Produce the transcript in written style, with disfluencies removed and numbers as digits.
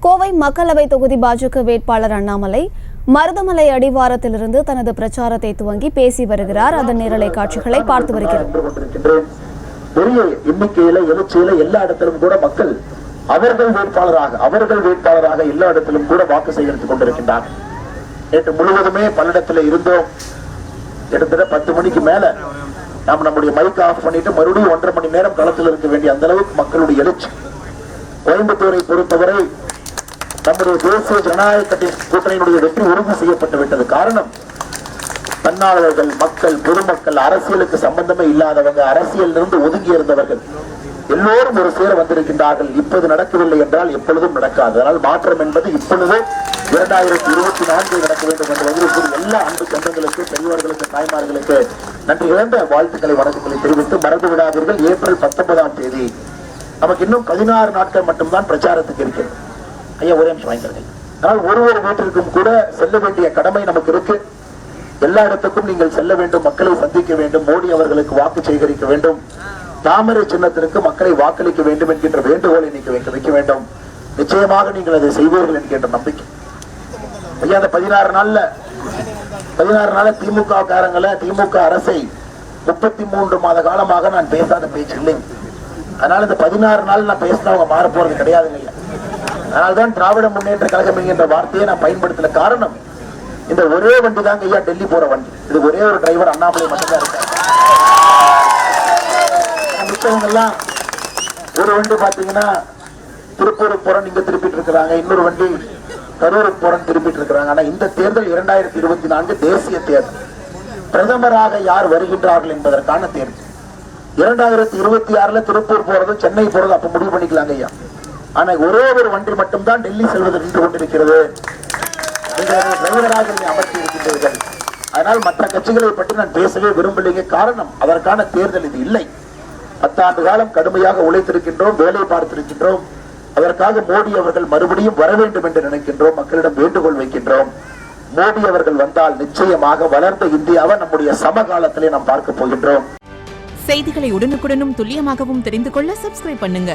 கோவை மக்களவை தொகுதி பாஜக வேட்பாளர் அண்ணாமலை மருதமலை அடிவாரத்திலிருந்து தனது பிரச்சாரத்தை துவங்கி பேசி வருகிறார். அதன் நேரலை காட்சிகளை பார்த்து வருகிறோம். பெரிய எண்ணிக்கையில எழுச்சியில எல்லா இடத்திலும் கூட மக்கள் அவர்கள் வேட்பாளராக எல்லா இடத்திலும் கூட வாக்கு சேகரித்துக் கொண்டிருக்கின்றார். நேற்று முழுவதுமே பல்லடத்தில் இருந்தோம். கிட்டத்தட்ட 10 மணிக்கு மேல நாம் நம்முடைய மைக் ஆஃப் பண்ணிட்டு மறுபடியும் 1.5 மணி நேரம் களத்தில் இருக்க வேண்டிய அந்த அளவுக்கு மக்களுடைய எழுச்சி. கோயம்புத்தூரை பொறுத்தவரை நம்முடைய தேசிய ஜனநாயக கூட்டணியினுடைய வெற்றி உறுதி செய்யப்பட்டு விட்டது. காரணம், தன்னாளர்கள், மக்கள், பொதுமக்கள், அரசியலுக்கு சம்பந்தமே இல்லாதவங்க, அரசியலிருந்து ஒதுங்கி இருந்தவர்கள் எல்லோரும் ஒரு சேர வந்திருக்கின்றார்கள். இப்போது நடக்கவில்லை என்றால் எப்பொழுதும் நடக்காது. அதனால் மாற்றம் என்பது இப்பொழுது 2024 நடக்க வேண்டும் என்று வந்திருக்கும் எல்லா அன்பு சொந்தங்களுக்கு, பெரியவர்களுக்கு, தாய்மார்களுக்கு நன்றி இழந்த வாழ்த்துக்களை, வணக்கங்களை தெரிவித்து மறந்து விடாதீர்கள். ஏப்ரல் 19ஆம் தேதி நமக்கு இன்னும் 16 நாட்கள் மட்டும்தான் பிரச்சாரத்துக்கு இருக்கிறது. ஐயா ஒரே நிமிஷம் வாங்கிக்கிறேன். ஆனால் ஒரு வீட்டிற்கும் கூட செல்ல வேண்டிய கடமை நமக்கு இருக்கு. எல்லா இடத்துக்கும் நீங்கள் செல்ல வேண்டும், மக்களை சந்திக்க வேண்டும், மோடி அவர்களுக்கு வாக்கு சேகரிக்க வேண்டும், தாமரை சின்னத்திற்கு மக்களை வாக்களிக்க வேண்டும் என்கின்ற வேண்டுகோளை நீங்க வைக்க வேண்டும். நிச்சயமாக நீங்கள் அதை செய்வீர்கள் என்கின்ற நம்பிக்கை. ஐயா அந்த 16 நாள்ல திமுக காரங்களை, திமுக அரசை 33 மாத காலமாக நான் பேசாத பேச்சு இல்லை. அதனால இந்த 16 நாள் நான் பேசினவங்க மாற போறது கிடையாதுங்க. அதனால்தான் திராவிட முன்னேற்ற கழகம் என்கின்ற வார்த்தையை நான் பயன்படுத்தல. காரணம், இந்த ஒரே வண்டி தாங்க ஐயா டெல்லி போற வண்டி. இது ஒரே ஒரு டிரைவர் அண்ணாமலை மட்டும்தான் இருக்காரு. மிச்சவங்க எல்லாம் ஒரு வண்டி பாத்தீங்கன்னா திருப்பூருக்கு போறோம் இங்க திருப்பிட்டு இருக்கிறாங்க, இன்னொரு வண்டி கரூருக்கு போறோம் திருப்பிட்டு இருக்கிறாங்க. ஆனா இந்த தேர்தல் 2024 தேசிய தேர்தல். பிரதமராக யார் வருகின்றார்கள் என்பதற்கான தேர்தல். 2026 திருப்பூர் போறது, சென்னை போறது அப்ப முடிவு பண்ணிக்கலாங்க ஐயா. ஆனா ஒரே ஒரு வண்டி மட்டும்தான் டெல்லி செல்வது நின்று கொண்டிருக்கிறது. டிரைவராக அமர்த்தி இருக்கின்றீர்கள். அதனால் மற்ற கட்சிகளை பற்றி நான் பேசவே விரும்பலைங்க. காரணம், அதற்கான தேர்தல் இது இல்லை. 10 ஆண்டு காலம் கடுமையாக உழைத்திருக்கின்றோம், வேலை பார்த்திருக்கின்றோம். அதற்காக மோடி அவர்கள் மறுபடியும் வர வேண்டும் என்று நினைக்கின்றோம். மக்களிடம் வேண்டுகோள் வைக்கின்றோம். மோடி அவர்கள் வந்தால் நிச்சயமாக வளர்ந்த இந்தியாவை நம்முடைய சமகாலத்திலே நாம் பார்க்க போகின்றோம். செய்திகளை உடனுக்குடனும் துல்லியமாகவும் தெரிந்து கொள்ள சப்ஸ்கிரைப் பண்ணுங்க.